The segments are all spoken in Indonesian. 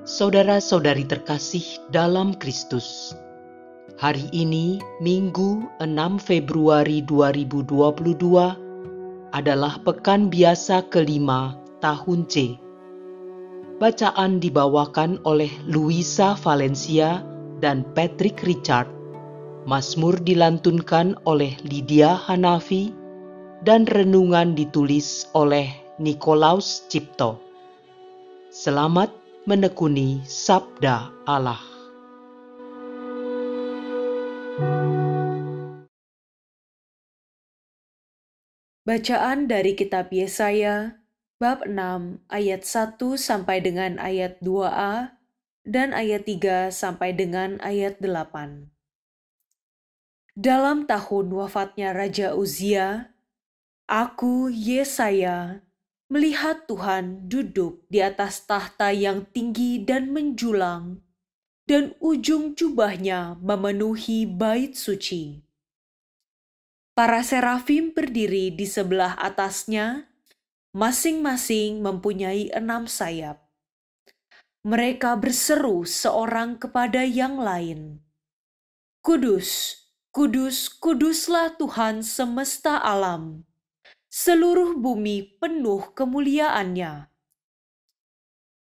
Saudara-saudari terkasih dalam Kristus, hari ini Minggu 6 Februari 2022 adalah pekan biasa kelima tahun C. Bacaan dibawakan oleh Luisa Valencia dan Patrick Richard. Mazmur dilantunkan oleh Lydia Hanafi dan renungan ditulis oleh Nikolaus Cipto. Selamat menekuni Sabda Allah. Bacaan dari kitab Yesaya, bab 6, ayat 1 sampai dengan ayat 2a, dan ayat 3 sampai dengan ayat 8. Dalam tahun wafatnya Raja Uzia, aku, Yesaya, melihat Tuhan duduk di atas tahta yang tinggi dan menjulang, dan ujung jubahnya memenuhi bait suci. Para serafim berdiri di sebelah atasnya, masing-masing mempunyai 6 sayap. Mereka berseru seorang kepada yang lain, "Kudus, kudus, kuduslah Tuhan semesta alam. Seluruh bumi penuh kemuliaannya."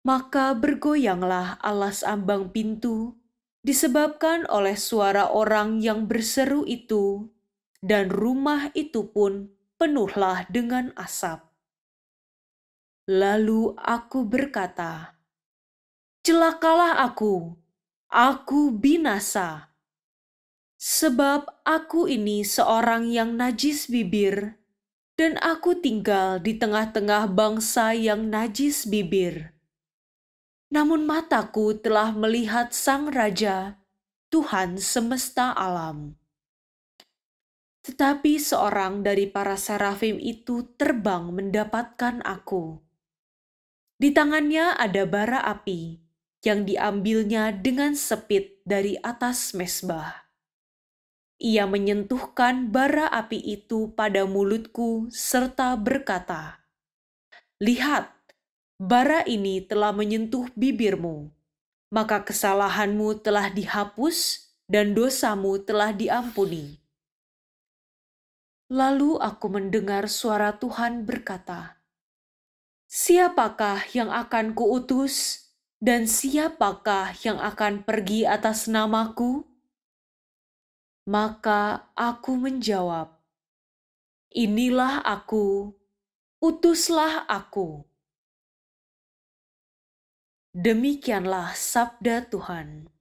Maka bergoyanglah alas ambang pintu, disebabkan oleh suara orang yang berseru itu, dan rumah itu pun penuhlah dengan asap. Lalu aku berkata, "Celakalah aku binasa, sebab aku ini seorang yang najis bibir, dan aku tinggal di tengah-tengah bangsa yang najis bibir. Namun mataku telah melihat Sang Raja, Tuhan semesta alam." Tetapi seorang dari para serafim itu terbang mendapatkan aku. Di tangannya ada bara api yang diambilnya dengan sepit dari atas mezbah. Ia menyentuhkan bara api itu pada mulutku serta berkata, "Lihat, bara ini telah menyentuh bibirmu, maka kesalahanmu telah dihapus dan dosamu telah diampuni." Lalu aku mendengar suara Tuhan berkata, "Siapakah yang akan kuutus, dan siapakah yang akan pergi atas namaku?" Maka aku menjawab, "Inilah aku, utuslah aku." Demikianlah sabda Tuhan.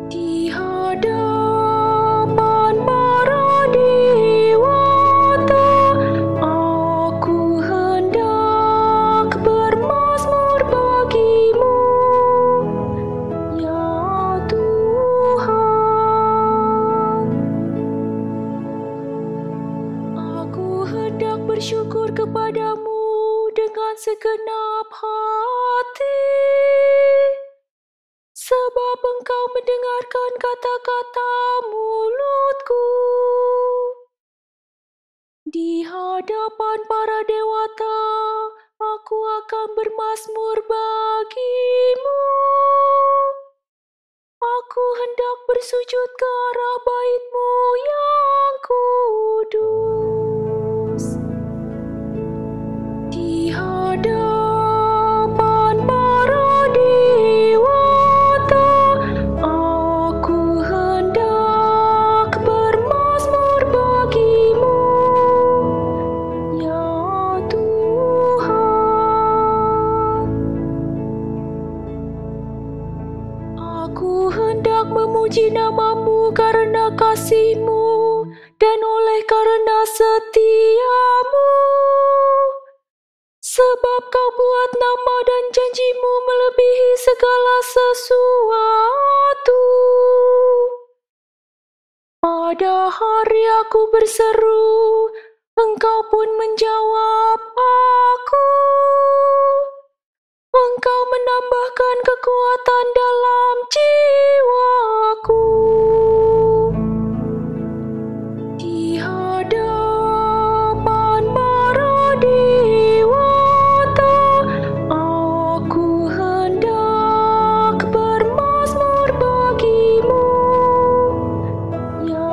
Di hadapan para dewata, aku hendak bermazmur bagimu, ya Tuhan. Aku hendak bersyukur kepadamu dengan segenap hati, sebab Engkau mendengarkan kata-kata mulutku. Di hadapan para dewata, aku akan bermazmur bagimu. Aku hendak bersujud ke arah bait-Mu yang kudus. Di hadapan para dewata, aku hendak bermazmur bagimu, ya Tuhan. Aku hendak memuji nama-Mu karena kasih-Mu dan oleh karena setia-Mu. Sebab Kau buat nama dan janji-Mu melebihi segala sesuatu. Pada hari aku berseru, Engkau pun menjawab aku. Engkau menambahkan kekuatan dalam jiwaku. Di hadapan para dewata, aku hendak bermazmur bagimu, ya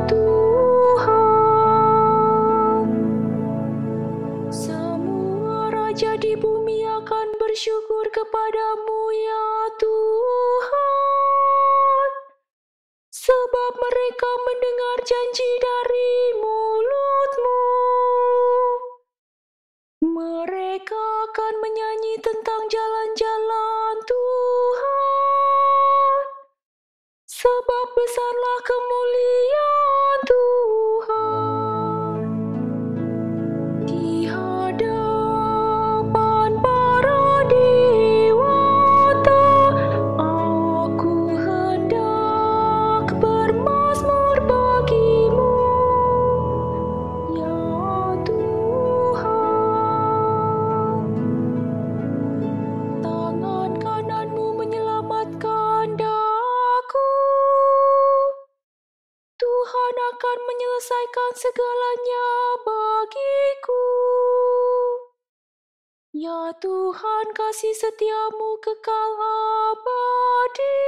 Tuhan. Semua raja di bumi akan bersyukur kepadamu, ya Tuhan, sebab mereka mendengar janji dari mulut-Mu. Mereka akan menyanyi tentang jalan-jalan Tuhan, sebab besarlah kemuliaan Tuhan. Di hadapan para dewata, aku hendak bermazmur bagimu, ya Tuhan. Tangan kananmu menyelamatkan daku. Tuhan akan menyelesaikan segalanya bagiku. Ya Tuhan, kasih setiamu kekal abadi.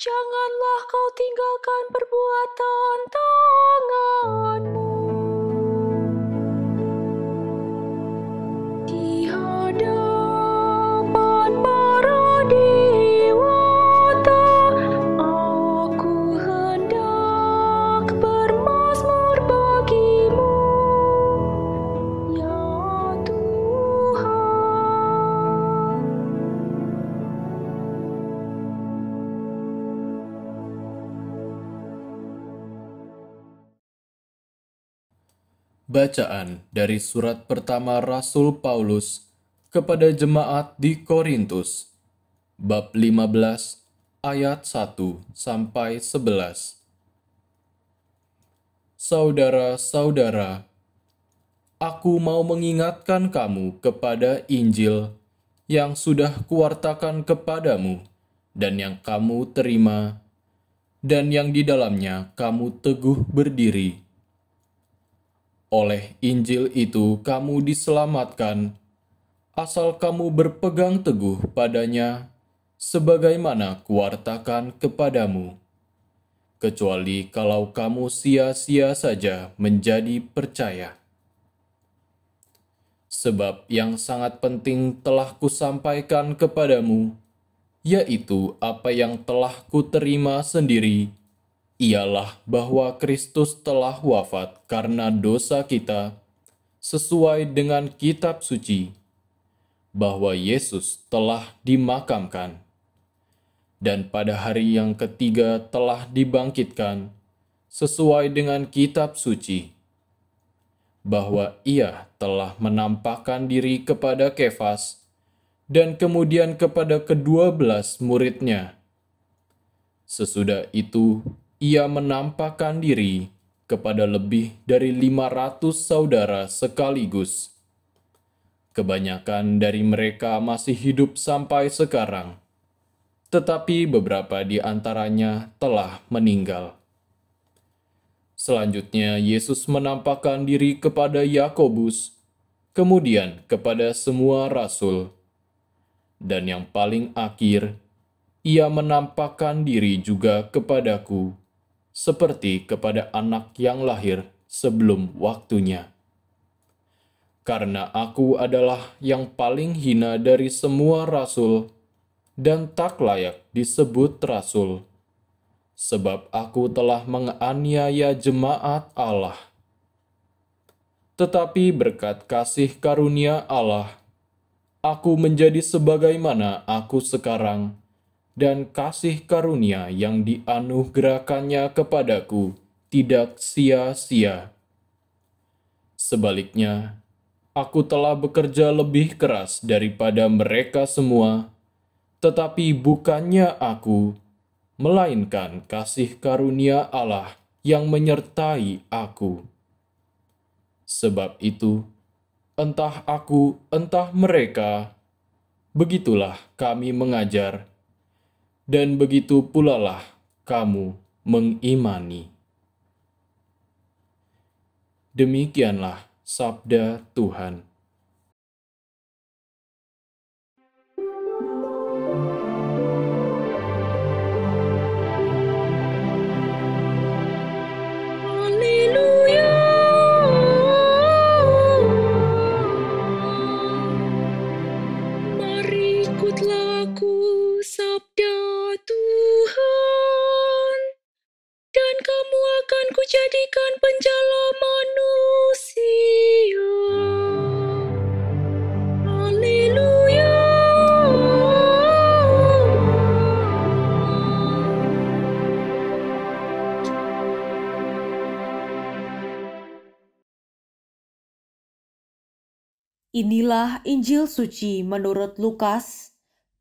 Janganlah kau tinggalkan perbuatan tanganmu. Di hadapan para dewata, aku hendak bermazmur bagimu, ya Tuhan. Bacaan dari surat pertama Rasul Paulus kepada jemaat di Korintus, bab 15 ayat 1 sampai 11. Saudara-saudara, aku mau mengingatkan kamu kepada Injil yang sudah kuwartakan kepadamu dan yang kamu terima, dan yang di dalamnya kamu teguh berdiri. Oleh Injil itu kamu diselamatkan, asal kamu berpegang teguh padanya, sebagaimana kuwartakan kepadamu. Kecuali kalau kamu sia-sia saja menjadi percaya. Sebab yang sangat penting telah kusampaikan kepadamu, yaitu apa yang telah kuterima sendiri, ialah bahwa Kristus telah wafat karena dosa kita, sesuai dengan kitab suci, bahwa Yesus telah dimakamkan, dan pada hari yang ketiga telah dibangkitkan, sesuai dengan kitab suci, bahwa Ia telah menampakkan diri kepada Kefas, dan kemudian kepada ke-12 muridnya. Sesudah itu, Ia menampakkan diri kepada lebih dari 500 saudara sekaligus. Kebanyakan dari mereka masih hidup sampai sekarang, tetapi beberapa di antaranya telah meninggal. Selanjutnya, Yesus menampakkan diri kepada Yakobus, kemudian kepada semua rasul, dan yang paling akhir, Ia menampakkan diri juga kepadaku, seperti kepada anak yang lahir sebelum waktunya. Karena aku adalah yang paling hina dari semua rasul, dan tak layak disebut rasul, sebab aku telah menganiaya jemaat Allah. Tetapi berkat kasih karunia Allah, aku menjadi sebagaimana aku sekarang, dan kasih karunia yang dianugerahkannya kepadaku tidak sia-sia. Sebaliknya, aku telah bekerja lebih keras daripada mereka semua, tetapi bukannya aku, melainkan kasih karunia Allah yang menyertai aku. Sebab itu, entah aku, entah mereka, begitulah kami mengajar, dan begitu pula lah kamu mengimani. Demikianlah sabda Tuhan. Haleluya. Mari ikut lagu sabda Tuhan, dan kamu akan kujadikan penjala manusia. Haleluya. Inilah Injil suci menurut Lukas,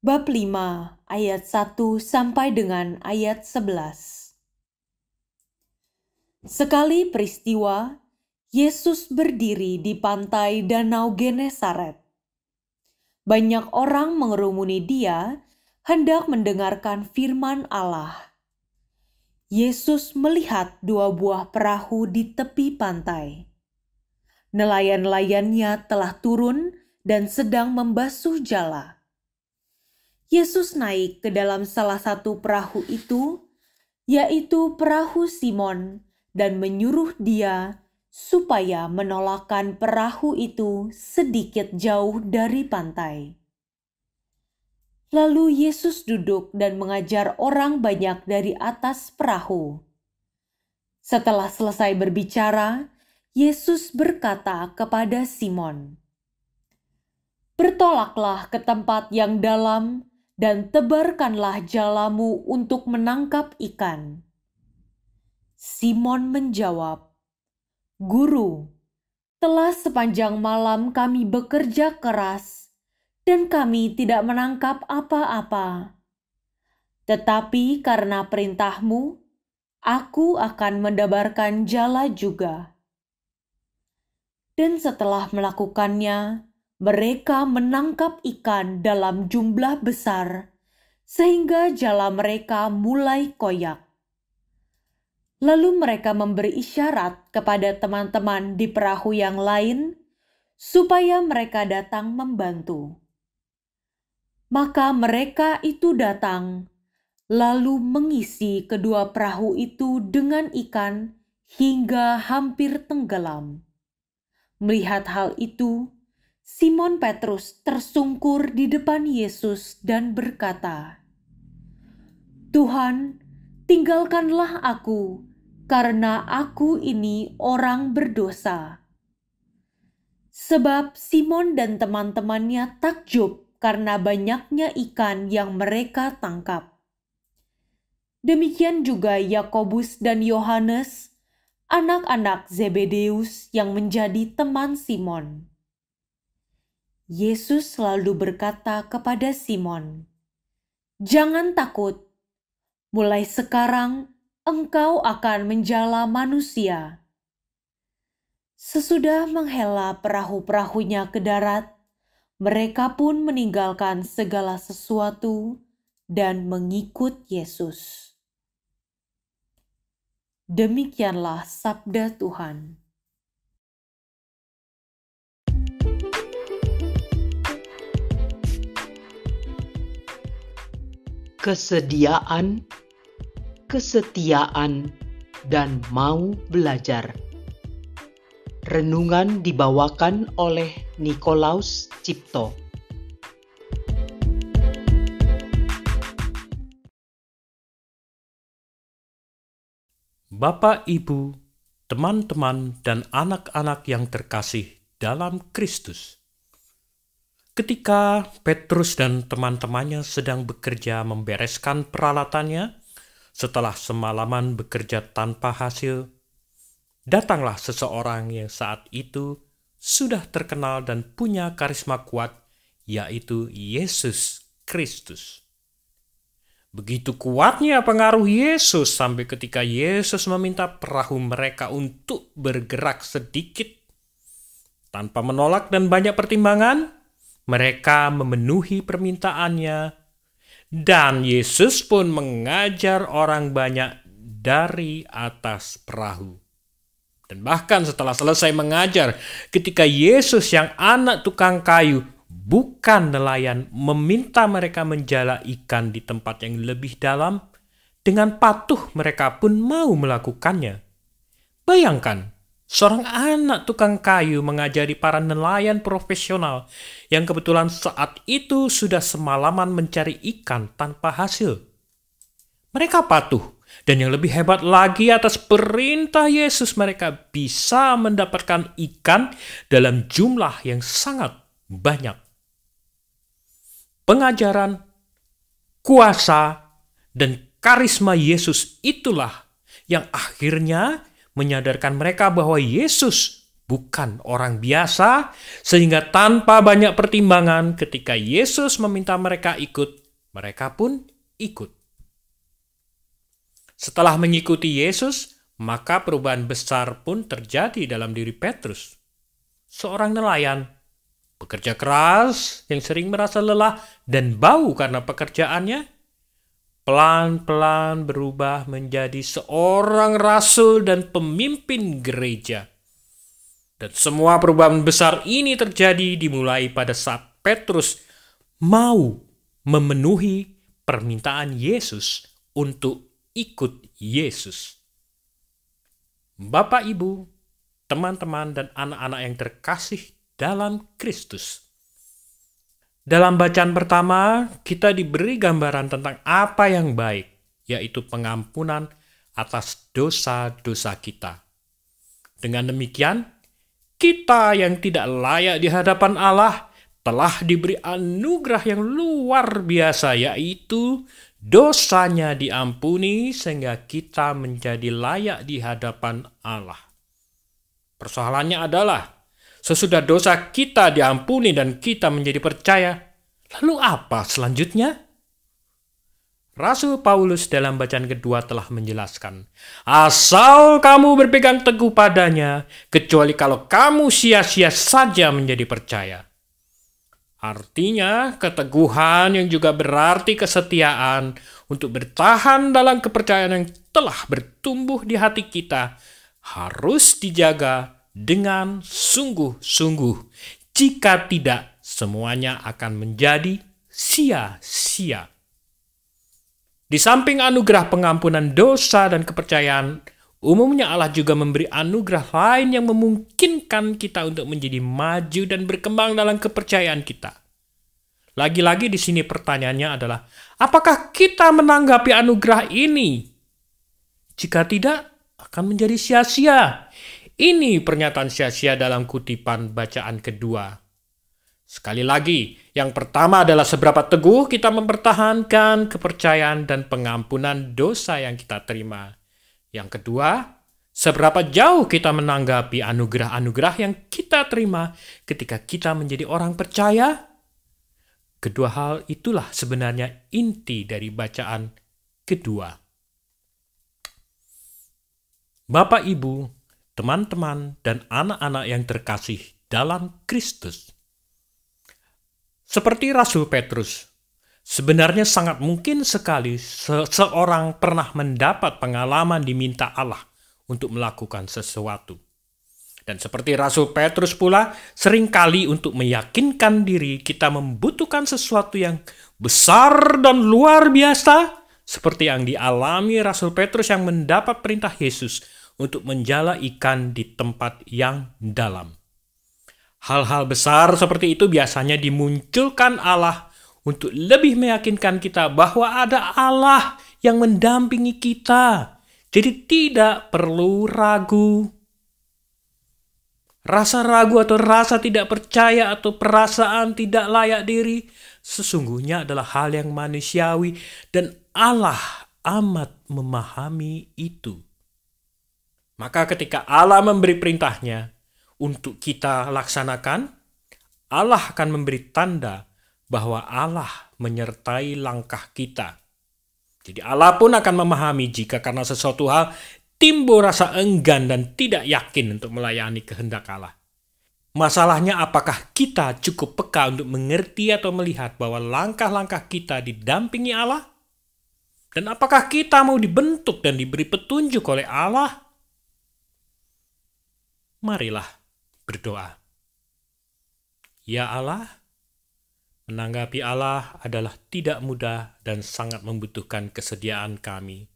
bab 5, ayat 1 sampai dengan ayat 11. Sekali peristiwa, Yesus berdiri di pantai Danau Genesaret. Banyak orang mengerumuni dia, hendak mendengarkan firman Allah. Yesus melihat 2 buah perahu di tepi pantai. Nelayan-nelayannya telah turun dan sedang membasuh jala. Yesus naik ke dalam salah satu perahu itu, yaitu perahu Simon, dan menyuruh dia supaya menolakkan perahu itu sedikit jauh dari pantai. Lalu Yesus duduk dan mengajar orang banyak dari atas perahu. Setelah selesai berbicara, Yesus berkata kepada Simon, "Bertolaklah ke tempat yang dalam dan tebarkanlah jalamu untuk menangkap ikan." Simon menjawab, "Guru, telah sepanjang malam kami bekerja keras dan kami tidak menangkap apa-apa. Tetapi karena perintahmu, aku akan mendebarkan jala juga." Dan setelah melakukannya, mereka menangkap ikan dalam jumlah besar, sehingga jala mereka mulai koyak. Lalu mereka memberi isyarat kepada teman-teman di perahu yang lain, supaya mereka datang membantu. Maka mereka itu datang, lalu mengisi kedua perahu itu dengan ikan hingga hampir tenggelam. Melihat hal itu, Simon Petrus tersungkur di depan Yesus dan berkata, "Tuhan, tinggalkanlah aku, karena aku ini orang berdosa." Sebab Simon dan teman-temannya takjub karena banyaknya ikan yang mereka tangkap. Demikian juga Yakobus dan Yohanes, anak-anak Zebedeus yang menjadi teman Simon. Yesus selalu berkata kepada Simon, "Jangan takut, mulai sekarang engkau akan menjala manusia." Sesudah menghela perahu-perahunya ke darat, mereka pun meninggalkan segala sesuatu dan mengikut Yesus. Demikianlah sabda Tuhan. Kesediaan, kesetiaan, dan mau belajar. Renungan dibawakan oleh Nikolaus Cipto. Bapak, Ibu, teman-teman, dan anak-anak yang terkasih dalam Kristus. Ketika Petrus dan teman-temannya sedang bekerja membereskan peralatannya, setelah semalaman bekerja tanpa hasil, datanglah seseorang yang saat itu sudah terkenal dan punya karisma kuat, yaitu Yesus Kristus. Begitu kuatnya pengaruh Yesus sampai ketika Yesus meminta perahu mereka untuk bergerak sedikit. Tanpa menolak dan banyak pertimbangan, mereka memenuhi permintaannya. Dan Yesus pun mengajar orang banyak dari atas perahu. Dan bahkan setelah selesai mengajar, ketika Yesus yang anak tukang kayu, bukan nelayan, meminta mereka menjala ikan di tempat yang lebih dalam, dengan patuh mereka pun mau melakukannya. Bayangkan, seorang anak tukang kayu mengajari para nelayan profesional yang kebetulan saat itu sudah semalaman mencari ikan tanpa hasil. Mereka patuh. Dan yang lebih hebat lagi, atas perintah Yesus mereka bisa mendapatkan ikan dalam jumlah yang sangat banyak. Pengajaran, kuasa, dan karisma Yesus itulah yang akhirnya menyadarkan mereka bahwa Yesus bukan orang biasa, sehingga tanpa banyak pertimbangan ketika Yesus meminta mereka ikut, mereka pun ikut. Setelah mengikuti Yesus, maka perubahan besar pun terjadi dalam diri Petrus. Seorang nelayan, bekerja keras, yang sering merasa lelah dan bau karena pekerjaannya, pelan-pelan berubah menjadi seorang rasul dan pemimpin gereja. Dan semua perubahan besar ini terjadi dimulai pada saat Petrus mau memenuhi permintaan Yesus untuk ikut Yesus. Bapak, Ibu, teman-teman, dan anak-anak yang terkasih dalam Kristus. Dalam bacaan pertama, kita diberi gambaran tentang apa yang baik, yaitu pengampunan atas dosa-dosa kita. Dengan demikian, kita yang tidak layak di hadapan Allah telah diberi anugerah yang luar biasa, yaitu dosanya diampuni sehingga kita menjadi layak di hadapan Allah. Persoalannya adalah, sesudah dosa kita diampuni dan kita menjadi percaya, lalu apa selanjutnya? Rasul Paulus dalam bacaan kedua telah menjelaskan, asal kamu berpegang teguh padanya, kecuali kalau kamu sia-sia saja menjadi percaya. Artinya, keteguhan yang juga berarti kesetiaan untuk bertahan dalam kepercayaan yang telah bertumbuh di hati kita harus dijaga dengan sungguh-sungguh. Jika tidak, semuanya akan menjadi sia-sia. Di samping anugerah pengampunan dosa dan kepercayaan, umumnya Allah juga memberi anugerah lain yang memungkinkan kita untuk menjadi maju dan berkembang dalam kepercayaan kita. Lagi-lagi di sini pertanyaannya adalah, apakah kita menanggapi anugerah ini? Jika tidak, akan menjadi sia-sia. Ini pernyataan sia-sia dalam kutipan bacaan kedua. Sekali lagi, yang pertama adalah seberapa teguh kita mempertahankan kepercayaan dan pengampunan dosa yang kita terima. Yang kedua, seberapa jauh kita menanggapi anugerah-anugerah yang kita terima ketika kita menjadi orang percaya? Kedua hal itulah sebenarnya inti dari bacaan kedua. Bapak, Ibu, teman-teman, dan anak-anak yang terkasih dalam Kristus. Seperti Rasul Petrus, sebenarnya sangat mungkin sekali seseorang pernah mendapat pengalaman diminta Allah untuk melakukan sesuatu. Dan seperti Rasul Petrus pula, seringkali untuk meyakinkan diri kita membutuhkan sesuatu yang besar dan luar biasa, seperti yang dialami Rasul Petrus yang mendapat perintah Yesus untuk menjala ikan di tempat yang dalam. Hal-hal besar seperti itu biasanya dimunculkan Allah untuk lebih meyakinkan kita bahwa ada Allah yang mendampingi kita. Jadi tidak perlu ragu. Rasa ragu atau rasa tidak percaya atau perasaan tidak layak diri sesungguhnya adalah hal yang manusiawi dan Allah amat memahami itu. Maka ketika Allah memberi perintahnya untuk kita laksanakan, Allah akan memberi tanda bahwa Allah menyertai langkah kita. Jadi Allah pun akan memahami jika karena sesuatu hal timbul rasa enggan dan tidak yakin untuk melayani kehendak Allah. Masalahnya apakah kita cukup peka untuk mengerti atau melihat bahwa langkah-langkah kita didampingi Allah? Dan apakah kita mau dibentuk dan diberi petunjuk oleh Allah? Marilah berdoa. Ya Allah, menanggapi Allah adalah tidak mudah dan sangat membutuhkan kesediaan kami,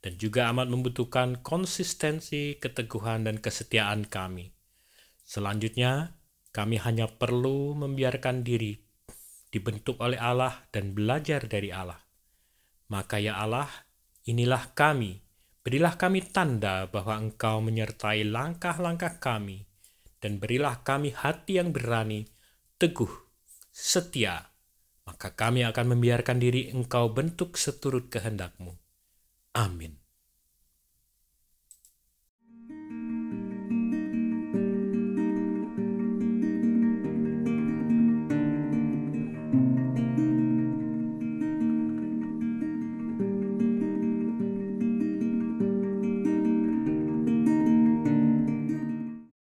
dan juga amat membutuhkan konsistensi, keteguhan, dan kesetiaan kami. Selanjutnya, kami hanya perlu membiarkan diri dibentuk oleh Allah dan belajar dari Allah. Maka ya Allah, inilah kami, berilah kami tanda bahwa Engkau menyertai langkah-langkah kami, dan berilah kami hati yang berani, teguh, setia, maka kami akan membiarkan diri Engkau bentuk seturut kehendak-Mu. Amin.